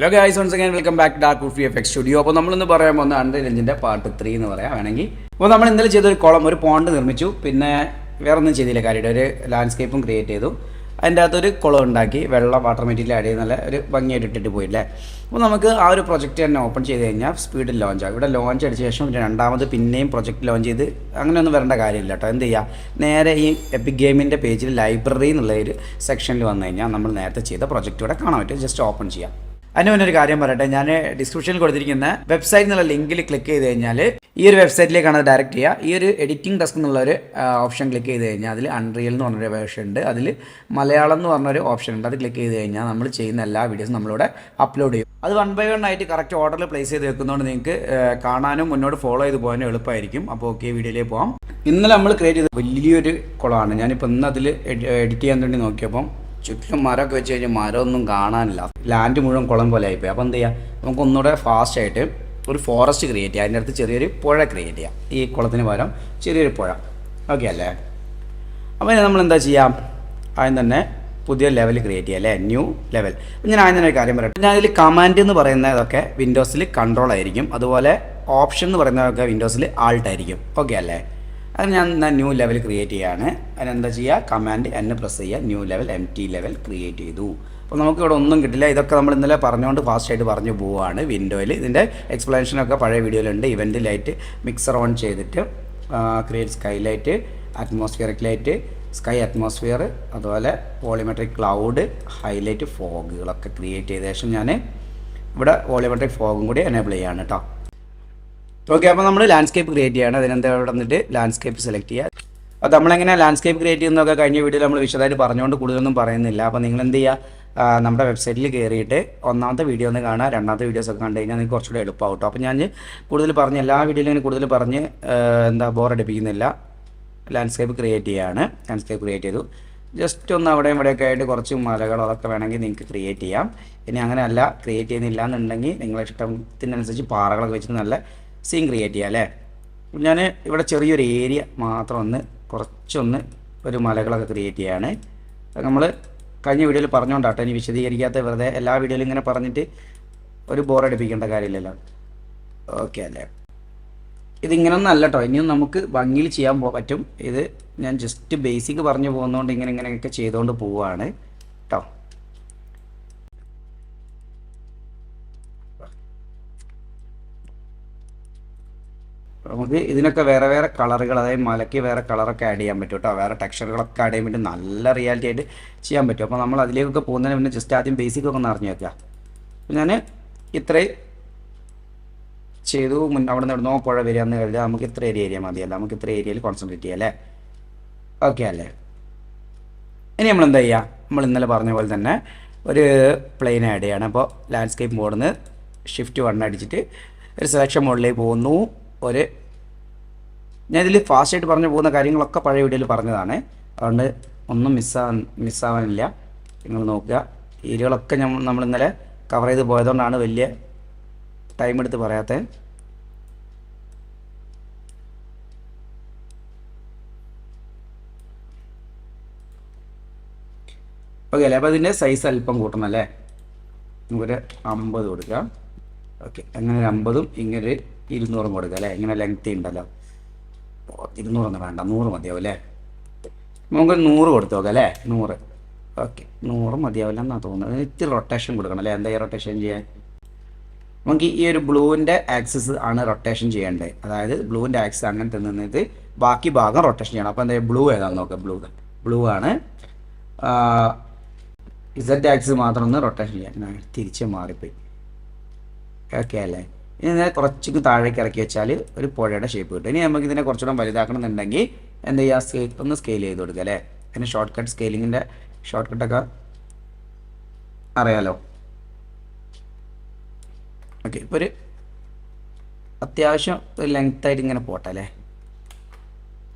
Hello guys, once again welcome back to dark wood effect studio. അപ്പോൾ നമ്മളിന്ന് പറയാൻ പോകുന്ന അൺറിയൽ എഞ്ചിൻ്റെ പാർട്ട് 3 എന്ന് പറയാം വേണമെങ്കിൽ. അപ്പോൾ നമ്മൾ ഇന്നലെ ചെയ്തൊരു കുളം, ഒരു പോണ്ട് നിർമ്മിച്ചു. പിന്നെ വേറെ ഒന്നും ചെയ്തില്ല കാര്യമായിട്ട്. ഒരു ലാൻഡ്സ്കേപ്പും ക്രിയേറ്റ് ചെയ്തു. അതിൻ്റെ അകത്തൊരു കുളം ഉണ്ടാക്കി, വെള്ളം വാട്ടർ മെറ്റീരിയൽ ആഡ് ചെയ്ത് നല്ല ഒരു ഭംഗിയായിട്ട് ഇട്ടിട്ട് പോയില്ലേ. അപ്പോൾ നമുക്ക് ആ ഒരു പ്രൊജക്റ്റ് തന്നെ ഓപ്പൺ ചെയ്ത് കഴിഞ്ഞാൽ സ്പീഡിൽ ലോഞ്ച് ആകും. ഇവിടെ ലോഞ്ച് അടിച്ച ശേഷം രണ്ടാമത് പിന്നെയും പ്രൊജക്റ്റ് ലോഞ്ച് ചെയ്ത് അങ്ങനെയൊന്നും വരേണ്ട കാര്യമില്ല കേട്ടോ. എന്ത് ചെയ്യുക, നേരെ ഈ എപ്പിക് ഗെയിമിൻ്റെ പേജിൽ ലൈബ്രറി എന്നുള്ള ഒരു സെക്ഷനിൽ വന്നു കഴിഞ്ഞാൽ നമ്മൾ നേരത്തെ ചെയ്ത പ്രൊജക്റ്റ് ഇവിടെ കാണാൻ പറ്റും. ജസ്റ്റ് ഓപ്പൺ ചെയ്യാം. അതിന് മുന്നേ ഒരു കാര്യം പറയട്ടെ, ഞാൻ ഡിസ്ക്രിപ്ഷനിൽ കൊടുത്തിരിക്കുന്ന വെബ്സൈറ്റ് എന്നുള്ള ലിങ്കിൽ ക്ലിക്ക് ചെയ്ത് കഴിഞ്ഞാൽ ഈ ഒരു വെബ്സൈറ്റിലേക്കാണ് അത് ഡയറക്റ്റ് ചെയ്യുക. ഈ ഒരു എഡിറ്റിംഗ് ഡെസ്ക് എന്നുള്ളൊരു ഓപ്ഷൻ ക്ലിക്ക് ചെയ്ത് കഴിഞ്ഞാൽ അതിൽ അൺറിയൽ എന്ന് പറഞ്ഞൊരു വേർഷൻ ഉണ്ട്, അതിൽ മലയാളം എന്ന് പറഞ്ഞൊരു ഓപ്ഷൻ ഉണ്ട്. അത് ക്ലിക്ക് ചെയ്ത് കഴിഞ്ഞാൽ നമ്മൾ ചെയ്യുന്ന എല്ലാ വീഡിയോസും നമ്മളിവിടെ അപ്ലോഡ് ചെയ്യും. അത് 1 by 1 ആയിട്ട് കറക്റ്റ് ഓർഡറിൽ പ്ലേസ് ചെയ്ത് വെക്കുന്നതുകൊണ്ട് നിങ്ങൾക്ക് കാണാനും മുന്നോട്ട് ഫോളോ ചെയ്ത് പോകാനും എളുപ്പമായിരിക്കും. അപ്പോൾ ഓക്കെ, വീഡിയോയിലേക്ക് പോകാം. ഇന്നലെ നമ്മൾ ക്രിയേറ്റ് ചെയ്ത വലിയൊരു കുളമാണ്. ഞാനിപ്പോൾ ഇന്ന് അതിൽ എഡിറ്റ് ചെയ്യാൻ വേണ്ടി നോക്കിയപ്പം ചുറ്റും മരമൊക്കെ വെച്ച് കഴിഞ്ഞാൽ മരമൊന്നും കാണാനില്ല, ലാൻഡ് മുഴുവൻ കുളം പോലെ ആയിപ്പോയി. അപ്പോൾ എന്ത് ചെയ്യുക, നമുക്ക് ഒന്നുകൂടെ ഫാസ്റ്റായിട്ട് ഒരു ഫോറസ്റ്റ് ക്രിയേറ്റ് ചെയ്യുക. അതിൻ്റെ അടുത്ത് ചെറിയൊരു പുഴ ക്രിയേറ്റ് ചെയ്യാം. ഈ കുളത്തിന് പകരം ചെറിയൊരു പുഴ. ഓക്കെ അല്ലേ? അപ്പോൾ നമ്മൾ എന്താ ചെയ്യാം, ആദ്യം തന്നെ പുതിയ ലെവൽ ക്രിയേറ്റ് ചെയ്യുക അല്ലേ, ന്യൂ ലെവൽ. അപ്പോൾ ഞാൻ ആദ്യം തന്നെ ഒരു കാര്യം പറയട്ടെ. ഞാൻ അതിൽ കമാൻഡ് എന്ന് പറയുന്നതൊക്കെ വിൻഡോസിൽ കൺട്രോൾ ആയിരിക്കും, അതുപോലെ ഓപ്ഷൻ എന്ന് പറയുന്നതൊക്കെ വിൻഡോസിൽ ആൾട്ട് ആയിരിക്കും. ഓക്കെ അല്ലേ? അത് ഞാൻ ന്യൂ ലെവൽ ക്രിയേറ്റ് ചെയ്യുകയാണ്. അതിനെന്താ ചെയ്യുക, കമാൻഡ് എന്നെ പ്രസ് ചെയ്യുക, new level MT level create ചെയ്തു. അപ്പോൾ നമുക്ക് ഇവിടെ ഒന്നും കിട്ടില്ല. ഇതൊക്കെ നമ്മൾ ഇന്നലെ പറഞ്ഞുകൊണ്ട് ഫാസ്റ്റായിട്ട് പറഞ്ഞു പോവുകയാണ്. വിൻഡോയിൽ ഇതിൻ്റെ എക്സ്പ്ലനേഷനൊക്കെ പഴയ വീഡിയോയിലുണ്ട്. ഇവൻ്റ് ലൈറ്റ് മിക്സർ ഓൺ ചെയ്തിട്ട് create sky light, atmospheric light, sky atmosphere, അതുപോലെ വോളിയോമെട്രിക് ക്ലൗഡ്, ഹൈലൈറ്റ്, ഫോഗുകളൊക്കെ ക്രിയേറ്റ് ചെയ്ത ശേഷം ഞാൻ ഇവിടെ വോളിയോമെട്രിക് ഫോഗും കൂടി എനേബിൾ ചെയ്യുകയാണ് കേട്ടോ. ഓക്കെ, അപ്പോൾ നമ്മൾ ലാൻഡ്സ്കേപ്പ് ക്രിയേറ്റ് ചെയ്യാണ്. അതിനെന്താ ഇവിടെ വന്നിട്ട് ലാൻഡ്സ്കേപ്പ് സെലക്ട് ചെയ്യുക. അപ്പോൾ നമ്മളെങ്ങനെ ലാൻഡ്സ്കേപ്പ് ക്രിയേറ്റ് ചെയ്യുന്നതൊക്കെ കഴിഞ്ഞ വീഡിയോയിൽ നമ്മൾ വിശദമായിട്ട് പറഞ്ഞുകൊണ്ട് കൂടുതലൊന്നും പറയുന്നില്ല. അപ്പോൾ നിങ്ങൾ എന്ത് ചെയ്യുക, നമ്മുടെ വെബ്സൈറ്റിൽ കയറിയിട്ട് ഒന്നാമത്തെ വീഡിയോ ഒന്ന് കാണുക, രണ്ടാമത്തെ വീഡിയോസൊക്കെ കണ്ടു കഴിഞ്ഞാൽ നിങ്ങൾക്ക് കുറച്ചുകൂടെ എളുപ്പമാവും കേട്ടോ. അപ്പോൾ ഞാൻ കൂടുതൽ പറഞ്ഞ് എല്ലാ വീഡിയോയിലും ഇങ്ങനെ കൂടുതൽ പറഞ്ഞ് ബോറടിപ്പിക്കുന്നില്ല. ലാൻഡ്സ്കേപ്പ് ക്രിയേറ്റ് ചെയ്യുകയാണ്. ലാൻഡ്സ്കേപ്പ് ക്രിയേറ്റ് ചെയ്തു. ജസ്റ്റ് ഒന്ന് അവിടെയും ഇവിടെയൊക്കെ ആയിട്ട് കുറച്ച് മലകളോ അതൊക്കെ വേണമെങ്കിൽ നിങ്ങൾക്ക് ക്രിയേറ്റ് ചെയ്യാം. ഇനി അങ്ങനെയല്ല ക്രിയേറ്റ് ചെയ്യുന്നില്ല എന്നുണ്ടെങ്കിൽ നിങ്ങളുടെ ഇഷ്ടത്തിനനുസരിച്ച് പാറകളൊക്കെ വെച്ചിട്ട് നല്ല സീൻ ക്രിയേറ്റ് ചെയ്യാം അല്ലേ. ഞാൻ ഇവിടെ ചെറിയൊരു ഏരിയ മാത്രം കുറച്ചൊന്ന് ഒരു മലകളൊക്കെ ക്രിയേറ്റ് ചെയ്യാണ്. നമ്മൾ കഴിഞ്ഞ വീഡിയോയിൽ പറഞ്ഞുകൊണ്ടാട്ടോ ഇനി വിശദീകരിക്കാത്ത, വെറുതെ എല്ലാ വീഡിയോയിലും ഇങ്ങനെ പറഞ്ഞിട്ട് ഒരു ബോറടിപ്പിക്കേണ്ട കാര്യമില്ലല്ലോ. ഓക്കെ അല്ലേ? ഇതിങ്ങനൊന്നും അല്ല കേട്ടോ, ഇനിയും നമുക്ക് ഭംഗിയിൽ ചെയ്യാൻ പറ്റും. ഇത് ഞാൻ ജസ്റ്റ് ബേസിക് പറഞ്ഞു പോകുന്നതുകൊണ്ട് ഇങ്ങനെയൊക്കെ ചെയ്തുകൊണ്ട് പോവുകയാണ് കേട്ടോ. നമുക്ക് ഇതിനൊക്കെ വേറെ വേറെ കളറുകൾ, അതായത് മലയ്ക്ക് വേറെ കളറൊക്കെ ആഡ് ചെയ്യാൻ പറ്റും കേട്ടോ. വേറെ ടെക്സ്ചറുകളൊക്കെ ആഡ് ചെയ്യാൻ പറ്റും, നല്ല റിയാലിറ്റി ആയിട്ട് ചെയ്യാൻ പറ്റും. അപ്പോൾ നമ്മൾ അതിലേക്കൊക്കെ പോകുന്നതിന് മുന്നേ ജസ്റ്റ് ആദ്യം ബേസിക്കൊക്കെ ഒന്ന് അറിഞ്ഞു വെക്കുക. അപ്പോൾ ഞാൻ ഇത്രയും ചെയ്തു. അവിടെ നിന്ന് ഇവിടുന്നോ പുഴ വരിക എന്ന് കരുതുക. നമുക്ക് ഇത്ര ഏരിയ മതിയല്ല, നമുക്ക് ഇത്ര ഏരിയയിൽ കോൺസെൻട്രേറ്റ് ചെയ്യാം അല്ലേ. ഓക്കെ അല്ലേ? ഇനി നമ്മൾ എന്താ ചെയ്യുക, നമ്മൾ ഇന്നലെ പറഞ്ഞ പോലെ തന്നെ ഒരു പ്ലെയിൻ ആഡ് ചെയ്യാണ്. അപ്പോൾ ലാൻഡ്സ്കേപ്പ് മോഡിൽ നിന്ന് Shift 1 അടിച്ചിട്ട് ഒരു സെലക്ഷൻ മോഡിലേക്ക് പോകുന്നു. ഞാൻ ഇതിൽ ഫാസ്റ്റായിട്ട് പറഞ്ഞു പോകുന്ന കാര്യങ്ങളൊക്കെ പഴയ വീഡിയോയിൽ പറഞ്ഞതാണ്, അതുകൊണ്ട് ഒന്നും മിസ്സാവാനില്ല. നിങ്ങൾ നോക്കുക, ഏരിയകളൊക്കെ നമ്മൾ ഇന്നലെ കവർ ചെയ്ത് പോയതുകൊണ്ടാണ് വലിയ ടൈം എടുത്ത് പറയാത്തത്. ഓക്കെ അല്ലേ? അപ്പോൾ അതിൻ്റെ സൈസ് അല്പം കൂട്ടണം അല്ലേ. നമുക്കൊരു 50 കൊടുക്കാം. ഓക്കെ, അങ്ങനെ ഒരു 50ഉം ഇങ്ങനെ 200 കൊടുക്കുക അല്ലേ. ഇങ്ങനെ ലെങ്തി ഉണ്ടല്ലോ. 200 വേണ്ട, 100 മതിയാവും അല്ലേ. നമുക്ക് 100 കൊടുത്തു നോക്കാം അല്ലേ. 100. ഓക്കെ, 100 മതിയാവില്ല എന്നാണ് തോന്നുന്നത്. ഇത്തിരി റൊട്ടേഷൻ കൊടുക്കണം അല്ലേ. എന്താ റൊട്ടേഷൻ ചെയ്യാൻ, നമുക്ക് ഈ ഒരു ബ്ലൂവിൻ്റെ ആക്സിസ് ആണ് റൊട്ടേഷൻ ചെയ്യേണ്ടത്. അതായത് ബ്ലൂവിൻ്റെ ആക്സിസ് അങ്ങനത്തെ നിന്നിട്ട് ബാക്കി ഭാഗം റൊട്ടേഷൻ ചെയ്യണം. അപ്പോൾ എന്താ ബ്ലൂ ഏതാണെന്ന് നോക്കാം. ബ്ലൂ ആണ്. Z ആക്സിസ് മാത്രം ഒന്ന് റൊട്ടേഷൻ ചെയ്യാൻ, തിരിച്ച് മാറിപ്പോയി. ഓക്കെ അല്ലേ? ഇനി ഇതിനെ കുറച്ചൊക്കെ താഴേക്ക് ഇറക്കി വെച്ചാൽ ഒരു പുഴയുടെ ഷേപ്പ് കിട്ടും. ഇനി നമുക്ക് ഇതിനെ കുറച്ചുകൂടെ വലുതാക്കണം എന്നുണ്ടെങ്കിൽ എന്താ ചെയ്യുക, ഒന്ന് സ്കെയിൽ ചെയ്ത് കൊടുക്കുക അല്ലേ. അതിന് ഷോർട്ട് കട്ട്, സ്കെയിലിങ്ങിൻ്റെ ഷോർട്ട് കട്ടൊക്കെ അറിയാലോ. ഓക്കെ, ഇപ്പോൾ ഒരു അത്യാവശ്യം ഒരു ലെങ്ത്തായിട്ട് ഇങ്ങനെ പോട്ടെ അല്ലേ.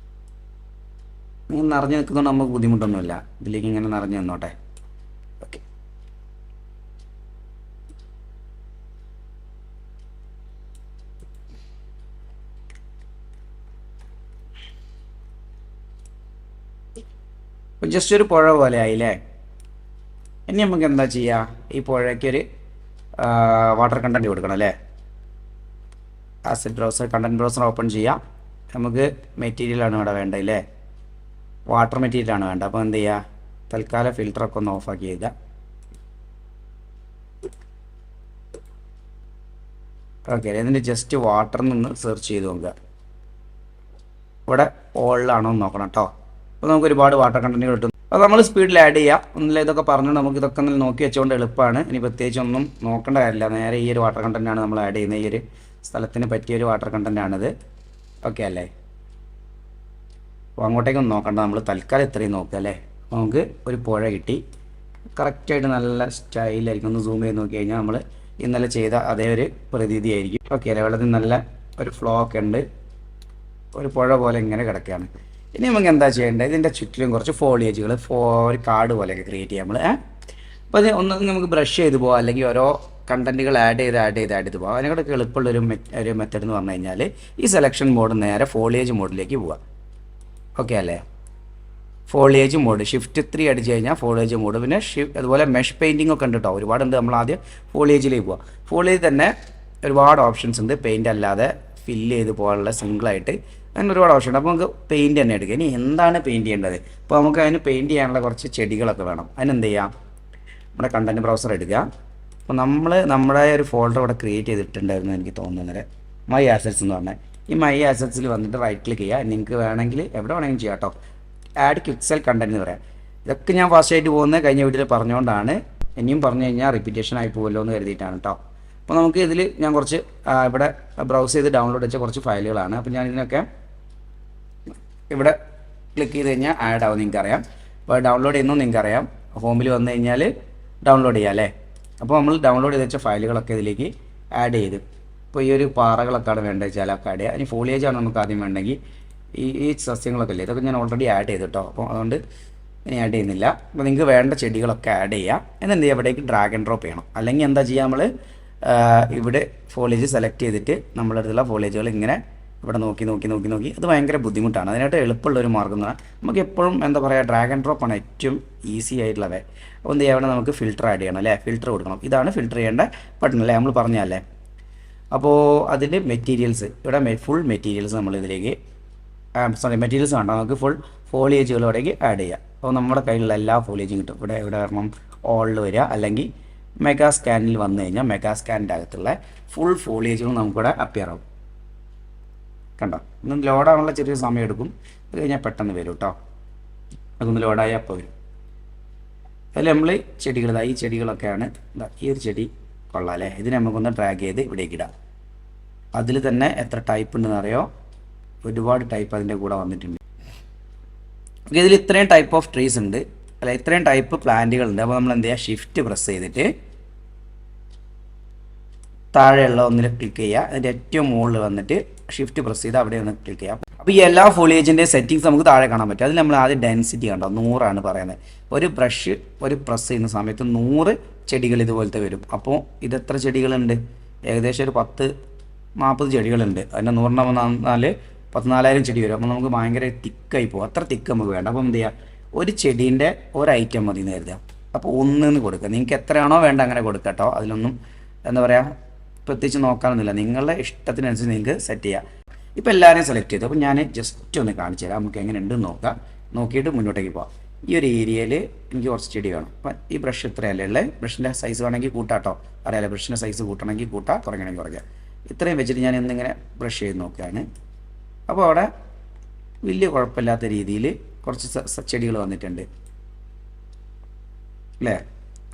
ഇങ്ങനെ നിറഞ്ഞു നിൽക്കുന്നതുകൊണ്ട് നമുക്ക് ബുദ്ധിമുട്ടൊന്നുമില്ല. ഇതിലേക്ക് ഇങ്ങനെ നിറഞ്ഞു നിന്നോട്ടെ. ഓക്കെ, ജസ്റ്റ് ഒരു പുഴ പോലെ ആയില്ലേ. ഇനി നമുക്ക് എന്താ ചെയ്യുക, ഈ പുഴയ്ക്കൊരു വാട്ടർ കണ്ടൻറ്റ് കൊടുക്കണം അല്ലേ. Acid browser content browser open ചെയ്യാം. നമുക്ക് മെറ്റീരിയലാണ് ഇവിടെ വേണ്ടത് അല്ലേ, വാട്ടർ മെറ്റീരിയലാണ് വേണ്ടത്. അപ്പോൾ എന്ത് ചെയ്യുക, തൽക്കാലം ഫിൽറ്ററൊക്കെ ഒന്ന് ഓഫാക്കി ചെയ്യുക. ഓക്കെ, എന്നിട്ട് ജസ്റ്റ് വാട്ടറിൽ നിന്ന് സെർച്ച് ചെയ്ത് നോക്കുക. ഇവിടെ ഓളിലാണോ എന്ന് നോക്കണം കേട്ടോ. അപ്പോൾ നമുക്ക് ഒരുപാട് വാട്ടർ കണ്ടൻറ്റുകൾ കിട്ടും. അപ്പോൾ നമ്മൾ സ്പീഡിൽ ആഡ് ചെയ്യാം. ഒന്നില്ല ഇതൊക്കെ പറഞ്ഞു നമുക്ക് ഇതൊക്കെ ഒന്ന് നോക്കി വെച്ചുകൊണ്ട് എളുപ്പമാണ്. ഇനി പ്രത്യേകിച്ച് ഒന്നും നോക്കേണ്ട കാര്യമില്ല. നേരെ ഈ ഒരു വാട്ടർ കണ്ടൻറ്റാണ് നമ്മൾ ആഡ് ചെയ്യുന്നത്. ഈ ഒരു സ്ഥലത്തിന് പറ്റിയൊരു വാട്ടർ കണ്ടൻറ്റാണിത്. ഓക്കെ അല്ലേ. അപ്പോൾ അങ്ങോട്ടേക്കൊന്നും നോക്കണ്ട, നമ്മൾ തൽക്കാലം ഇത്രയും നോക്കുക അല്ലേ. അപ്പോൾ നമുക്ക് ഒരു പുഴ കിട്ടി. കറക്റ്റായിട്ട് നല്ല സ്റ്റൈലായിരിക്കും. ഒന്ന് സൂം ചെയ്ത് നോക്കി കഴിഞ്ഞാൽ നമ്മൾ ഇന്നലെ ചെയ്ത അതേ ഒരു പ്രതീതി ആയിരിക്കും. ഓക്കെ അല്ലേ. വെള്ളത്തിൽ നല്ല ഒരു ഫ്ലോ ഒക്കെ ഉണ്ട്. ഒരു പുഴ പോലെ ഇങ്ങനെ കിടക്കുകയാണ്. ഇനി നമുക്ക് എന്താ ചെയ്യേണ്ടത്, ഇതിൻ്റെ ചുറ്റിലും കുറച്ച് ഫോളിയേജുകൾ ഒരു കാർഡ് പോലെയൊക്കെ ക്രിയേറ്റ് ചെയ്യാം നമ്മൾ. അപ്പോൾ അത് ഒന്ന് നമുക്ക് ബ്രഷ് ചെയ്ത് പോകാം, അല്ലെങ്കിൽ ഓരോ കണ്ടൻറ്റുകൾ ആഡ് ചെയ്ത് പോകാം. അതിനൊക്കെ എളുപ്പമുള്ളൊരു മെത്തേഡ് എന്ന് പറഞ്ഞു കഴിഞ്ഞാൽ ഈ സെലക്ഷൻ മോഡ് നേരെ ഫോളിയേജ് മോഡിലേക്ക് പോവാം. ഓക്കെ അല്ലേ. ഫോളിയേജ് മോഡ് ഷിഫ്റ്റ് 3 അടിച്ച് കഴിഞ്ഞാൽ ഫോളിയേജ് മോഡ്. പിന്നെ അതുപോലെ മെഷ് പെയിൻറ്റിംഗ് ഒക്കെ ഉണ്ട് കേട്ടോ, ഒരുപാടുണ്ട്. നമ്മൾ ആദ്യം ഫോളിയേജിലേക്ക് പോവാം. ഫോളിയേജ് തന്നെ ഒരുപാട് ഓപ്ഷൻസ് ഉണ്ട്. പെയിൻ്റ് അല്ലാതെ ഫില്ല് ചെയ്ത് പോകാനുള്ള സിംഗിളായിട്ട് അങ്ങനെ ഒരുപാട് ഓപ്ഷൻ ഉണ്ട്. അപ്പോൾ നമുക്ക് പെയിൻറ്റ് തന്നെ എടുക്കുക. ഇനി എന്താണ് പെയിൻറ്റ് ചെയ്യേണ്ടത്, അപ്പോൾ നമുക്ക് അതിന് പെയിൻറ്റ് ചെയ്യാനുള്ള കുറച്ച് ചെടികളൊക്കെ വേണം. അതിനെന്ത് ചെയ്യാം, നമ്മുടെ കണ്ടൻറ്റ് ബ്രൗസർ എടുക്കുക. അപ്പോൾ നമ്മുടെ ഒരു ഫോൾഡർ ഇവിടെ ക്രിയേറ്റ് ചെയ്തിട്ടുണ്ടായിരുന്നു എനിക്ക് തോന്നുന്നത്, മൈ ആസറ്റ്സ് എന്ന് പറഞ്ഞാൽ. ഈ മൈ ആസറ്റ്സിൽ വന്നിട്ട് റൈറ്റ് ക്ലിക്ക് ചെയ്യുക. നിങ്ങൾക്ക് വേണമെങ്കിൽ എവിടെ വേണമെങ്കിലും ചെയ്യാം കേട്ടോ. ആഡ് ക്വിക്സെൽ കണ്ടൻറ്റ് എന്ന് പറയാം. ഇതൊക്കെ ഞാൻ ഫാസ്റ്റായിട്ട് പോകുന്നത് കഴിഞ്ഞ വീഡിയോയിൽ പറഞ്ഞുകൊണ്ടാണ്. ഇനിയും പറഞ്ഞു കഴിഞ്ഞാൽ റിപ്പീറ്റേഷൻ ആയി പോകുമല്ലോ എന്ന് കരുതിയിട്ടാണ് കേട്ടോ. അപ്പോൾ നമുക്ക് ഇതിൽ ഞാൻ കുറച്ച് ഇവിടെ ബ്രൗസ് ചെയ്ത് ഡൗൺലോഡ് വെച്ച കുറച്ച് ഫയലുകളാണ്. അപ്പോൾ ഞാൻ ഇതിനൊക്കെ ഇവിടെ ക്ലിക്ക് ചെയ്ത് കഴിഞ്ഞാൽ ആഡ് ആവും, നിങ്ങൾക്കറിയാം. അപ്പോൾ ഡൗൺലോഡ് ചെയ്യുന്നു നിങ്ങൾക്കറിയാം. ഹോമിൽ വന്നു കഴിഞ്ഞാൽ ഡൗൺലോഡ് ചെയ്യാം അല്ലേ. അപ്പോൾ നമ്മൾ ഡൗൺലോഡ് ചെയ്ത് വെച്ച ഫയലുകളൊക്കെ ഇതിലേക്ക് ആഡ് ചെയ്ത്, ഇപ്പോൾ ഈ ഒരു പാറകളൊക്കെയാണ് വേണ്ടത് വെച്ചാൽ ഒക്കെ ആഡ് ചെയ്യുക. ഇനി ഫോളിയേജാണ് നമുക്ക് ആദ്യം വേണ്ടെങ്കിൽ ഈ സസ്യങ്ങളൊക്കെ ഇല്ലേ, ഇതൊക്കെ ഞാൻ ഓൾറെഡി ആഡ് ചെയ്തു കേട്ടോ. അപ്പോൾ അതുകൊണ്ട് ഇനി ആഡ് ചെയ്യുന്നില്ല. അപ്പോൾ നിങ്ങൾക്ക് വേണ്ട ചെടികളൊക്കെ ആഡ് ചെയ്യുക. എന്നിട്ട് എന്ത് ചെയ്യുക, ഇവിടേക്ക് ഡ്രാഗ് ആൻഡ് ഡ്രോപ്പ് ചെയ്യണം. അല്ലെങ്കിൽ എന്താ ചെയ്യുക, നമ്മൾ ഇവിടെ ഫോളിയേജ് സെലക്ട് ചെയ്തിട്ട് നമ്മുടെ അടുത്തുള്ള ഫോളിയേജുകൾ ഇങ്ങനെ ഇവിടെ നോക്കി അത് ഭയങ്കര ബുദ്ധിമുട്ടാണ്. അതിനായിട്ട് എളുപ്പമുള്ളൊരു മാർഗ്ഗം എന്ന് പറഞ്ഞാൽ നമുക്ക് എപ്പോഴും എന്താ പറയുക, ഡ്രാഗ് ആൻഡ് ഡ്രോപ്പ് ആണ് ഏറ്റവും ഈസി ആയിട്ടുള്ള വേ. അപ്പോൾ എന്ത് ചെയ്യുക, നമുക്ക് ഫിൽറ്റർ ആഡ് ചെയ്യണം അല്ലേ, ഫിൽറ്റർ കൊടുക്കണം. ഇതാണ് ഫിൽറ്റർ ചെയ്യേണ്ട ബട്ടൺ അല്ലേ, നമ്മൾ പറഞ്ഞല്ലേ. അപ്പോൾ അതിൻ്റെ മെറ്റീരിയൽസ് ഇവിടെ ഫുൾ മെറ്റീരിയൽസ് നമ്മൾ ഇതിലേക്ക് മെറ്റീരിയൽസ് വേണ്ട, നമുക്ക് ഫുൾ ഫോളിയേജുകളോടേക്ക് ആഡ് ചെയ്യാം. അപ്പോൾ നമ്മുടെ കയ്യിലുള്ള എല്ലാ ഫോളിയേജും കിട്ടും. ഇവിടെ വരണം ഓളിൽ വരിക, അല്ലെങ്കിൽ മെഗാ സ്കാനിൽ വന്നു കഴിഞ്ഞാൽ മെഗാ സ്കാനിൻ്റെ അകത്തുള്ള ഫുൾ ഫോളിയേജുകൾ നമുക്കിവിടെ അപ്പിയർ ആവും. കണ്ടോ, ഇന്ന് ലോഡാണുള്ള ചെറിയ സമയം എടുക്കും. അത് കഴിഞ്ഞാൽ പെട്ടെന്ന് വരും കേട്ടോ. അതൊന്ന് ലോഡായി അപ്പോൾ വരും. അതിൽ നമ്മൾ ചെടികൾ ഈ ചെടികളൊക്കെയാണ്. ഈ ഒരു ചെടി കൊള്ളാം അല്ലേ, ഇതിനെ നമുക്കൊന്ന് ഡ്രാഗ് ചെയ്ത് ഇവിടേക്ക് ഇടാം. അതിൽ തന്നെ എത്ര ടൈപ്പ് ഉണ്ടെന്ന് അറിയോ, ഒരുപാട് ടൈപ്പ് അതിൻ്റെ കൂടെ വന്നിട്ടുണ്ട്. ഇതിൽ ഇത്രയും ടൈപ്പ് ഓഫ് ട്രീസ് ഉണ്ട് അല്ല, ഇത്രയും ടൈപ്പ് പ്ലാന്റുകളുണ്ട്. അപ്പോൾ നമ്മൾ എന്ത് ചെയ്യുക, ഷിഫ്റ്റ് പ്രസ് ചെയ്തിട്ട് താഴെയുള്ള ഒന്നിൽ ക്ലിക്ക് ചെയ്യുക. അതിൻ്റെ ഏറ്റവും മുകളിൽ വന്നിട്ട് ഷിഫ്റ്റ് പ്രസ് ചെയ്ത് അവിടെ ഒന്ന് ക്ലിക്ക് ചെയ്യാം. അപ്പോൾ ഈ എല്ലാ ഫോളിയേജിൻ്റെ സെറ്റിങ്സ് നമുക്ക് താഴെ കാണാൻ പറ്റും. അതിൽ നമ്മൾ ആദ്യം ഡെൻസിറ്റി കണ്ടോ, 100 പറയുന്നത്. ഒരു ബ്രഷ് പ്രസ് ചെയ്യുന്ന സമയത്ത് 100 ചെടികൾ ഇതുപോലത്തെ വരും. അപ്പോൾ ഇതെത്ര ചെടികളുണ്ട്, ഏകദേശം ഒരു 10-40 ചെടികളുണ്ട്. അതിൻ്റെ 100 വന്നാൽ 14,000 ചെടി വരും. അപ്പോൾ നമുക്ക് ഭയങ്കര തിക്കായി പോകും. അത്ര തിക്ക് നമുക്ക് വേണ്ട. അപ്പോൾ എന്ത് ചെയ്യുക, ഒരു ചെടീൻ്റെ ഒരു ഐറ്റം മതി എന്ന് കരുതുക. അപ്പോൾ 1 കൊടുക്കുക. നിങ്ങൾക്ക് എത്രയാണോ വേണ്ട അങ്ങനെ കൊടുക്കുക കേട്ടോ. അതിലൊന്നും എന്താ പറയുക, പ്രത്യേകിച്ച് നോക്കാനൊന്നുമില്ല. നിങ്ങളുടെ ഇഷ്ടത്തിനനുസരിച്ച് നിങ്ങൾക്ക് സെറ്റ് ചെയ്യാം. ഇപ്പോൾ എല്ലാവരെയും സെലക്ട് ചെയ്തു. അപ്പോൾ ഞാൻ ജസ്റ്റ് ഒന്ന് കാണിച്ചു തരാം നമുക്ക് എങ്ങനെ ഉണ്ടെന്ന് നോക്കാം. നോക്കിയിട്ട് മുന്നോട്ടേക്ക് പോകാം. ഈ ഒരു ഏരിയയിൽ എനിക്ക് കുറച്ച് ചെടി വേണം. അപ്പം ഈ ബ്രഷ് ഇത്രയല്ലേ ഉള്ളത്. ബ്രഷിൻ്റെ സൈസ് വേണമെങ്കിൽ കൂട്ടാട്ടോ, അറിയാലോ. ബ്രഷിൻ്റെ സൈസ് കൂട്ടണമെങ്കിൽ കൂട്ടാം, കുറയ്ക്കണമെങ്കിൽ കുറയ്ക്കാം. ഇത്രയും വെച്ചിട്ട് ഞാൻ ഇന്നിങ്ങനെ ബ്രഷ് ചെയ്ത് നോക്കുകയാണ്. അപ്പോൾ അവിടെ വലിയ കുഴപ്പമില്ലാത്ത രീതിയിൽ കുറച്ച് ചെടികൾ വന്നിട്ടുണ്ട് അല്ലേ.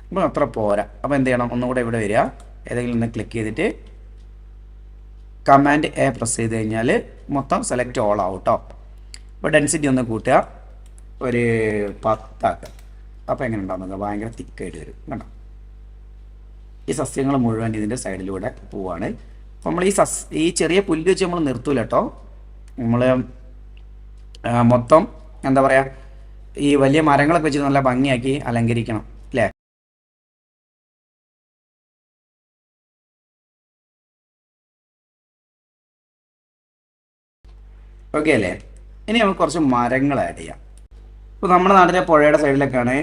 അപ്പോൾ അത്ര പോരാ. അപ്പോൾ എന്ത് ചെയ്യണം, ഒന്നുകൂടെ ഇവിടെ വരിക, ഏതെങ്കിലും ഒന്ന് ക്ലിക്ക് ചെയ്തിട്ട് കമാൻഡ് എ പ്രസ് ചെയ്ത് കഴിഞ്ഞാൽ മൊത്തം സെലക്ട് ഓൾ ആവും കേട്ടോ. അപ്പോൾ ഡെൻസിറ്റി ഒന്ന് കൂട്ടുക, ഒരു 10 ആക്കുക. അപ്പോൾ എങ്ങനെ ഉണ്ടാവും നോക്കുക, ഭയങ്കര തിക്കായിട്ട് വരും കണ്ടോ. ഈ സസ്യങ്ങൾ മുഴുവൻ ഇതിൻ്റെ സൈഡിലൂടെ പോവാണ്. അപ്പോൾ നമ്മൾ ഈ ചെറിയ പുല്ല് വെച്ച് നമ്മൾ നിർത്തൂല കേട്ടോ. നമ്മൾ മൊത്തം എന്താ പറയുക, ഈ വലിയ മരങ്ങളൊക്കെ വെച്ച് നല്ല ഭംഗിയാക്കി അലങ്കരിക്കണം അല്ലേ. ഓക്കെ അല്ലേ. ഇനി നമുക്ക് കുറച്ച് മരങ്ങൾ ആഡ് ചെയ്യാം. ഇപ്പോൾ നമ്മുടെ നാട്ടിലെ പുഴയുടെ സൈഡിലൊക്കെയാണ്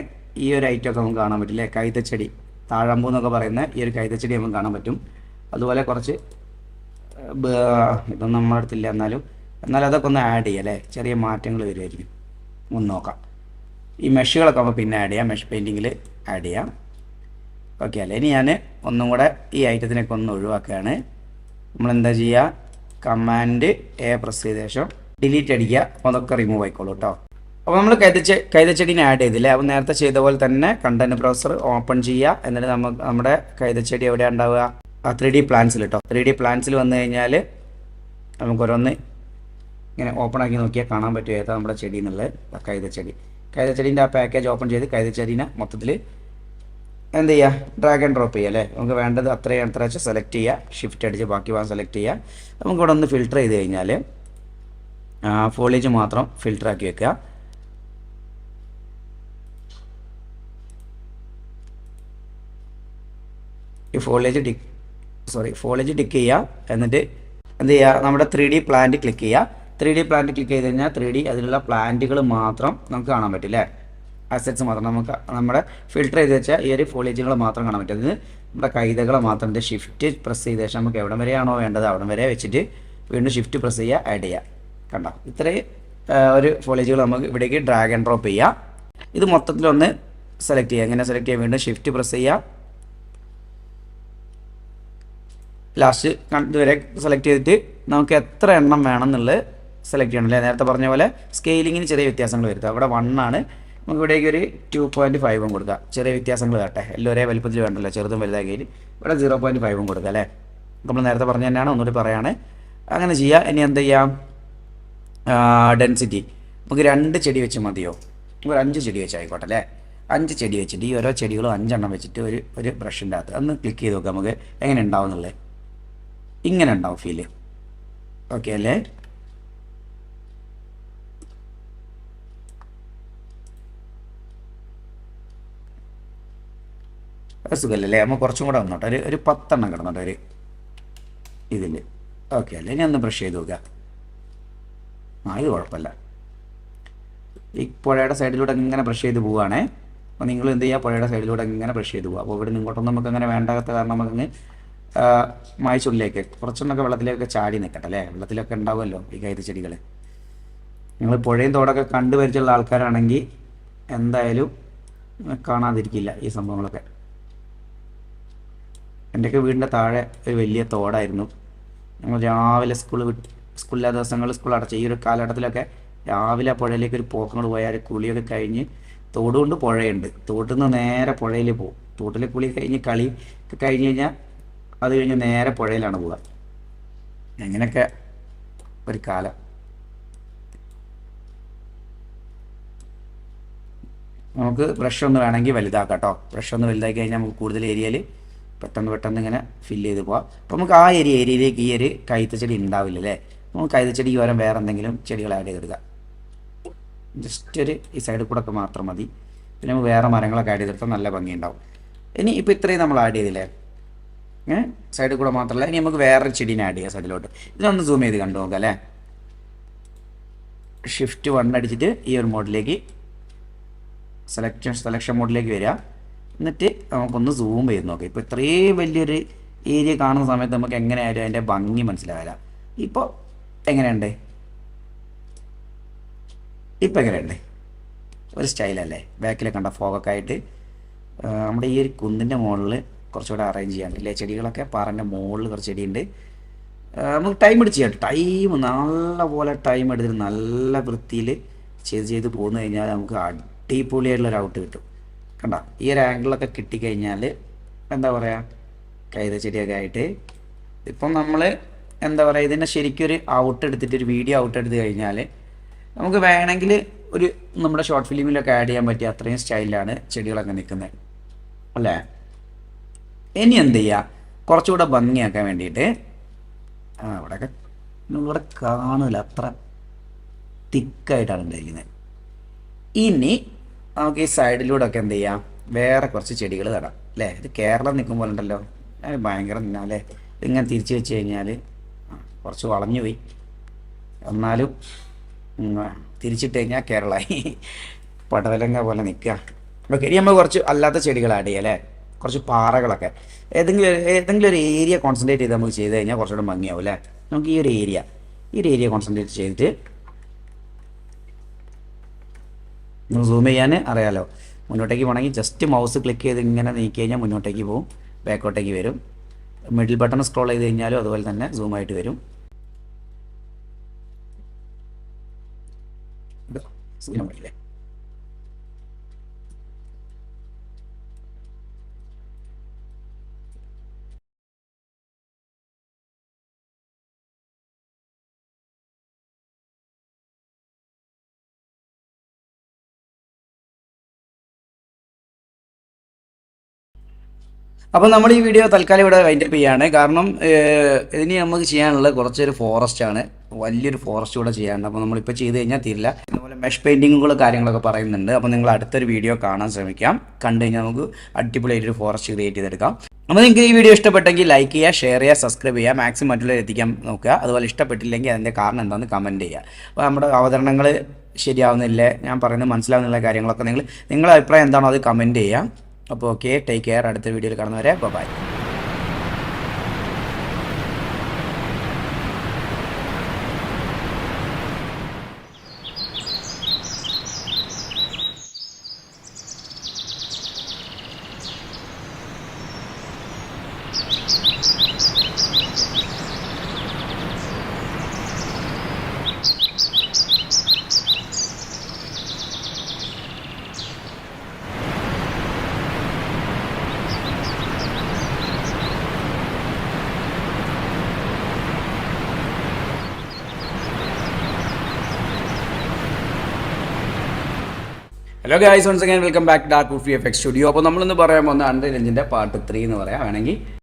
ഈ ഒരു ഐറ്റമൊക്കെ നമുക്ക് കാണാൻ പറ്റില്ലേ, കൈതച്ചെടി. താഴമ്പൂ എന്നൊക്കെ പറയുന്ന ഈ ഒരു കൈതച്ചെടി നമുക്ക് കാണാൻ പറ്റും. അതുപോലെ കുറച്ച് ഇതൊന്നും നമ്മുടെ അടുത്തില്ല, എന്നാലും അതൊക്കെ ഒന്ന് ആഡ് ചെയ്യാം അല്ലേ, ചെറിയ മാറ്റങ്ങൾ വരുമായിരിക്കും. ഒന്ന് നോക്കാം. ഈ മെഷുകളൊക്കെ നമുക്ക് പിന്നെ ആഡ് ചെയ്യാം, മെഷ് പെയിൻറ്റിങ്ങിൽ ആഡ് ചെയ്യാം. ഓക്കെ അല്ലേ. ഇനി ഞാൻ ഒന്നും കൂടെ ഈ ഐറ്റത്തിനൊക്കെ ഒന്ന് ഒഴിവാക്കുകയാണ്. നമ്മളെന്താ ചെയ്യുക, കമാൻഡ് എ പ്രസ് ചെയ്ത ശേഷം ഡിലീറ്റ് അടിക്കുക. അപ്പോൾ അതൊക്കെ റിമൂവ് ആയിക്കോളൂ കേട്ടോ. അപ്പോൾ നമ്മൾ കൈതച്ചെടീനെ ആഡ് ചെയ്തില്ലേ. അപ്പോൾ നേരത്തെ ചെയ്ത പോലെ തന്നെ കണ്ടന്റ് ബ്രൗസർ ഓപ്പൺ ചെയ്യുക. എന്നിട്ട് നമ്മുടെ കൈതച്ചെടി എവിടെയാണ് ഉണ്ടാവുക, 3D പ്ലാൻസിൽ കേട്ടോ. 3D പ്ലാൻസിൽ വന്നു കഴിഞ്ഞാൽ നമുക്ക് ഓരോന്ന് ഇങ്ങനെ ഓപ്പൺ ആക്കി നോക്കിയാൽ കാണാൻ പറ്റും ഏതാ നമ്മുടെ ചെടി എന്നുള്ളത്. കൈതച്ചെടീൻ്റെ ആ പാക്കേജ് ഓപ്പൺ ചെയ്ത് കൈതച്ചെടീനെ മൊത്തത്തിൽ എന്ത് ചെയ്യുക, ഡ്രാഗ് ആൻഡ് ഡ്രോപ്പ് ചെയ്യുക അല്ലേ. നമുക്ക് വേണ്ടത് എത്ര വെച്ചാൽ സെലക്ട് ചെയ്യുക, ഷിഫ്റ്റ് അടിച്ച് ബാക്കി ഭാഗം സെലക്ട് ചെയ്യുക. നമുക്ക് ഇവിടെ ഒന്ന് ഫിൽട്ടർ ചെയ്ത് കഴിഞ്ഞാൽ ഫോളിയേജ് മാത്രം ഫിൽട്ടർ ആക്കി വെക്കുക. ഈ ഫോളിയേജ് ടിക്ക് ചെയ്യുക. എന്നിട്ട് എന്ത് ചെയ്യുക, നമ്മുടെ 3D പ്ലാന്റ് ക്ലിക്ക് ചെയ്യുക. 3D പ്ലാന്റ് ക്ലിക്ക് ചെയ്ത് കഴിഞ്ഞാൽ 3D അതിലുള്ള പ്ലാന്റുകൾ മാത്രം നമുക്ക് കാണാൻ പറ്റും അല്ലേ. അസറ്റ്സ് മാത്രം നമുക്ക് നമ്മുടെ ഫിൽട്ടർ ചെയ്ത് വെച്ചാൽ ഈ ഒരു ഫോളിയേജുകൾ മാത്രം കാണാൻ പറ്റും. അത് നമ്മുടെ കൈതകളെ മാത്രം ഷിഫ്റ്റ് പ്രസ് ചെയ്ത ശേഷം നമുക്ക് എവിടം വരെയാണോ വേണ്ടത് അവിടം വരെ വെച്ചിട്ട് വീണ്ടും ഷിഫ്റ്റ് പ്രസ് ചെയ്യുക, ആഡ് ചെയ്യുക. കണ്ടോ, ഇത്രയും ഒരു ഫോളിയേജുകൾ നമുക്ക് ഇവിടേക്ക് ഡ്രാഗ് ആൻഡ് ഡ്രോപ്പ് ചെയ്യുക. ഇത് മൊത്തത്തിലൊന്ന് സെലക്ട് ചെയ്യുക. എങ്ങനെ സെലക്ട് ചെയ്യുക, വീണ്ടും ഷിഫ്റ്റ് പ്രസ് ചെയ്യുക. ലാസ്റ്റ് ഇതുവരെ സെലക്ട് ചെയ്തിട്ട് നമുക്ക് എത്ര എണ്ണം വേണം എന്നുള്ളത് സെലക്ട് ചെയ്യണം അല്ലേ. നേരത്തെ പറഞ്ഞ പോലെ സ്കെയിലിങ്ങിന് ചെറിയ വ്യത്യാസങ്ങൾ വരുത്തുക. അവിടെ 1 ആണ്, നമുക്ക് ഇവിടേക്ക് ഒരു 2.5 കൊടുക്കുക. ചെറിയ വ്യത്യാസങ്ങൾ കേട്ടെ, എല്ലാം ഒരേ വലുപ്പത്തിൽ വേണ്ടല്ലോ, ചെറുതും വലുതാക്കിയിട്ട് ഇവിടെ 0.5 കൊടുക്കുക അല്ലേ. നമ്മൾ നേരത്തെ പറഞ്ഞ തന്നെയാണ്, ഒന്നുകൂടി പറയാണ്. അങ്ങനെ ചെയ്യുക. ഇനി എന്ത് ചെയ്യാം, ഡെൻസിറ്റി നമുക്ക് 2 ചെടി വെച്ച് മതിയോ, ഒരു 5 ചെടി വെച്ച് ആയിക്കോട്ടെ അല്ലേ. 5 ചെടി വെച്ചിട്ട് ഈ ഓരോ ചെടികളും 5 എണ്ണം വെച്ചിട്ട് ഒരു ബ്രഷിൻ്റെ അകത്ത് ഒന്ന് ക്ലിക്ക് ചെയ്ത് നോക്കാം നമുക്ക് എങ്ങനെ ഉണ്ടാവും എന്നുള്ളത്. ഇങ്ങനെ ഉണ്ടാവും ഫീല്. ഓക്കെ അല്ലേ. സുഖമല്ലേ. നമ്മൾ കുറച്ചും കൂടെ വന്നോട്ടെ, ഒരു 10 എണ്ണം കിടന്നോട്ടെ ഒരു ഇതിൽ. ഓക്കെ അല്ലേ. ഞാൻ ഒന്ന് ബ്രഷ് ചെയ്ത് നോക്കുക. ഇത് കുഴപ്പമില്ല. ഈ പുഴയുടെ സൈഡിലൂടെ ഇങ്ങനെ ബ്രഷ് ചെയ്ത് പോവുകയാണേ. അപ്പോൾ നിങ്ങൾ എന്ത് ചെയ്യുക, പുഴയുടെ സൈഡിലൂടെ ഇങ്ങനെ ബ്രഷ് ചെയ്ത് പോകുക. അപ്പോൾ ഇവിടെ ഇങ്ങോട്ടൊന്നും നമുക്ക് അങ്ങനെ വേണ്ടാത്ത കാരണം നമുക്കിങ്ങ് മായ്ച്ചുള്ളിലേക്ക് കുറച്ചൊന്നൊക്കെ വെള്ളത്തിലേക്ക് ചാടി നിൽക്കട്ടെ അല്ലേ. വെള്ളത്തിലൊക്കെ ഉണ്ടാവുമല്ലോ ഈ കൈതച്ചെടികൾ. നിങ്ങൾ പുഴയും തോടൊക്കെ കണ്ടു പരിചയമുള്ള ആൾക്കാരാണെങ്കിൽ എന്തായാലും കാണാതിരിക്കില്ല ഈ സംഭവങ്ങളൊക്കെ. എൻ്റെയൊക്കെ വീടിൻ്റെ താഴെ ഒരു വലിയ തോടായിരുന്നു. ഞങ്ങൾ രാവിലെ സ്കൂളില്ലാത്ത ദിവസങ്ങൾ സ്കൂൾ അടച്ച ഈ ഒരു കാലഘട്ടത്തിലൊക്കെ രാവിലെ പുഴയിലേക്ക് ഒരു പോക്കങ്ങൾ പോയാൽ കുളിയൊക്കെ കഴിഞ്ഞ്, തോടുകൊണ്ട് പുഴയുണ്ട്, തോട്ടിൽ നിന്ന് നേരെ പുഴയിൽ പോകും. തോട്ടിൽ കുളി കഴിഞ്ഞ് കളി കഴിഞ്ഞ് കഴിഞ്ഞാൽ അത് കഴിഞ്ഞ് നേരെ പുഴയിലാണ് പോവുക. അങ്ങനെയൊക്കെ ഒരു കാലം. നമുക്ക് ബ്രഷ് ഒന്ന് വേണമെങ്കിൽ വലുതാക്കാം കേട്ടോ. ബ്രഷ് ഒന്ന് വലുതാക്കി കഴിഞ്ഞാൽ നമുക്ക് കൂടുതൽ ഏരിയയിൽ പെട്ടെന്ന് ഇങ്ങനെ ഫില്ല് ചെയ്ത് പോവാം. അപ്പോൾ നമുക്ക് ആ ഏരിയയിലേക്ക് ഈ ഒരു കൈതച്ചെടി ഉണ്ടാവില്ല അല്ലേ. നമുക്ക് കൈതച്ചെടി ഓരം വേറെ എന്തെങ്കിലും ചെടികൾ ആഡ് ചെയ്തെടുക്കാം. ജസ്റ്റ് ഈ സൈഡിൽ കൂടെ ഒക്കെ മാത്രം മതി. പിന്നെ നമുക്ക് വേറെ മരങ്ങളൊക്കെ ആഡ് ചെയ്തെടുത്താൽ നല്ല ഭംഗിയുണ്ടാവും. ഇനി ഇപ്പോൾ ഇത്രയും നമ്മൾ ആഡ് ചെയ്തില്ലേ, സൈഡിൽ കൂടെ മാത്രമല്ല, ഇനി നമുക്ക് വേറൊരു ചെടീനെ ആഡ് ചെയ്യാം സൈഡിലോട്ട്. ഇതിനൊന്ന് സൂം ചെയ്ത് കണ്ടു നോക്കാം അല്ലേ. ഷിഫ്റ്റ് 1 അടിച്ചിട്ട് ഈ ഒരു മോഡിലേക്ക് സെലക്ഷൻ മോഡിലേക്ക് വരിക. എന്നിട്ട് നമുക്കൊന്ന് സൂം ചെയ്ത് നോക്കാം. ഇപ്പോൾ ഇത്രയും വലിയൊരു ഏരിയ കാണുന്ന സമയത്ത് നമുക്ക് എങ്ങനെയായാലും അതിൻ്റെ ഭംഗി മനസ്സിലാവില്ല. ഇപ്പോൾ എങ്ങനെയുണ്ട്, ഇപ്പോൾ എങ്ങനെയുണ്ട്, ഒരു സ്റ്റൈലല്ലേ. ബാക്കിൽ കണ്ട ഫോഗൊക്കെ ആയിട്ട് നമ്മുടെ ഈ ഒരു കുന്നിൻ്റെ മുകളിൽ കുറച്ചുകൂടെ അറേഞ്ച് ചെയ്യാണ്ടില്ലേ ചെടികളൊക്കെ. പാറൻ്റെ മുകളിൽ കുറച്ച് ചെടിയുണ്ട്. നമുക്ക് ടൈം എടുത്ത് ചെയ്യാം. നല്ല പോലെ ടൈം എടുത്തിട്ട് നല്ല വൃത്തിയിൽ ചെയ്ത് പോന്നു കഴിഞ്ഞാൽ നമുക്ക് അടിപൊളിയായിട്ടുള്ളൊരു ഔട്ട് കിട്ടും. കണ്ട ഈ ഒരു ആംഗിളൊക്കെ കിട്ടിക്കഴിഞ്ഞാൽ എന്താ പറയുക, കൈതച്ചെടിയൊക്കെ ആയിട്ട് ഇപ്പം നമ്മൾ എന്താ പറയുക, ഇതിനെ ശരിക്കും ഒരു ഔട്ട് എടുത്തിട്ട് ഒരു വീഡിയോ ഔട്ട് എടുത്ത് കഴിഞ്ഞാൽ നമുക്ക് വേണമെങ്കിൽ ഒരു നമ്മുടെ ഷോർട്ട് ഫിലിമിലൊക്കെ ആഡ് ചെയ്യാൻ പറ്റിയ അത്രയും സ്റ്റൈലിലാണ് ചെടികളൊക്കെ നിൽക്കുന്നത് അല്ലേ. ഇനി എന്ത് ചെയ്യുക, കുറച്ചുകൂടെ ഭംഗിയാക്കാൻ വേണ്ടിയിട്ട് അവിടെയൊക്കെ നിങ്ങളിവിടെ കാണില്ല, അത്ര തിക്കായിട്ടാണ് ഉണ്ടായിരിക്കുന്നത്. ഇനി നമുക്ക് ഈ സൈഡിലൂടെ ഒക്കെ എന്ത് ചെയ്യാം, വേറെ കുറച്ച് ചെടികൾ നടാം അല്ലേ. ഇത് കേരളം നിൽക്കുമ്പോൾ ഉണ്ടല്ലോ ഭയങ്കര അല്ലേ. ഇതിങ്ങനെ തിരിച്ച് വെച്ച് കഴിഞ്ഞാൽ കുറച്ച് വളഞ്ഞു പോയി, എന്നാലും തിരിച്ചിട്ട് കഴിഞ്ഞാൽ കേരളമായി പടവലങ്ങ പോലെ നിൽക്കുക. ഓക്കെ, ഇനി നമ്മൾ കുറച്ച് അല്ലാത്ത ചെടികൾ ആഡ് ചെയ്യാം അല്ലേ. കുറച്ച് പാറകളൊക്കെ ഏതെങ്കിലും ഒരു ഏരിയ കോൺസെൻട്രേറ്റ് ചെയ്ത് നമുക്ക് ചെയ്ത് കഴിഞ്ഞാൽ കുറച്ചുകൂടെ ഭംഗിയാവും അല്ലേ. നമുക്ക് ഈ ഒരു ഏരിയ കോൺസെൻട്രേറ്റ് ചെയ്തിട്ട് സൂം ചെയ്യാൻ അറിയാലോ. മുന്നോട്ടേക്ക് പോകണമെങ്കിൽ ജസ്റ്റ് മൗസ് ക്ലിക്ക് ചെയ്ത് ഇങ്ങനെ നീക്കി കഴിഞ്ഞാൽ മുന്നോട്ടേക്ക് പോകും, ബാക്കോട്ടേക്ക് വരും. മിഡിൽ ബട്ടൺ സ്ക്രോൾ ചെയ്ത് കഴിഞ്ഞാലും അതുപോലെ തന്നെ സൂമായിട്ട് വരും. ഇല്ലേ. അപ്പോൾ നമ്മൾ ഈ വീഡിയോ തൽക്കാലം ഇവിടെ വൈൻഡപ്പ് ചെയ്യാണ്. കാരണം ഇനി നമുക്ക് ചെയ്യാനുള്ളത് കുറച്ചൊരു ഫോറസ്റ്റാണ്, വലിയൊരു ഫോറസ്റ്റ് കൂടെ ചെയ്യാനുണ്ട്. അപ്പോൾ നമ്മളിപ്പോൾ ചെയ്ത് കഴിഞ്ഞാൽ തീരില്ല. അതുപോലെ മെഷ് പെയിൻറ്റിങ്ങുകൾ കാര്യങ്ങളൊക്കെ പറയുന്നുണ്ട്. അപ്പോൾ നിങ്ങൾ അടുത്തൊരു വീഡിയോ കാണാൻ ശ്രമിക്കാം. കണ്ടു കഴിഞ്ഞാൽ നമുക്ക് അടിപൊളിയായിട്ടൊരു ഫോറസ്റ്റ് ക്രിയേറ്റ് ചെയ്തെടുക്കാം. അപ്പോൾ നിങ്ങൾക്ക് ഈ വീഡിയോ ഇഷ്ടപ്പെട്ടെങ്കിൽ ലൈക്ക് ചെയ്യുക, ഷെയർ ചെയ്യുക, സബ്സ്ക്രൈബ് ചെയ്യുക, മാക്സിമം മറ്റുള്ളവർ എത്തിക്കാൻ നോക്കുക. അതുപോലെ ഇഷ്ടപ്പെട്ടില്ലെങ്കിൽ അതിൻ്റെ കാരണം എന്താണെന്ന് കമൻറ്റ് ചെയ്യുക. അപ്പോൾ നമ്മുടെ അവതരണങ്ങൾ ശരിയാവുന്നില്ല, ഞാൻ പറയുന്നത് മനസ്സിലാവുന്നില്ല കാര്യങ്ങളൊക്കെ നിങ്ങളുടെ അഭിപ്രായം എന്താണോ അത് കമൻറ്റ് ചെയ്യുക. അപ്പോൾ ഓക്കെ, ടേക്ക് കെയർ. അടുത്ത വീഡിയോയിൽ കാണുന്നവരെ bye. Hello guys, once again welcome back dark wood VFX studio. അപ്പോൾ നമ്മളിന്ന് പറയാൻ പോകുന്ന അൺറിയൽ എഞ്ചിൻ്റെ പാർട്ട് 3 എന്ന് പറയാം വേണമെങ്കിൽ.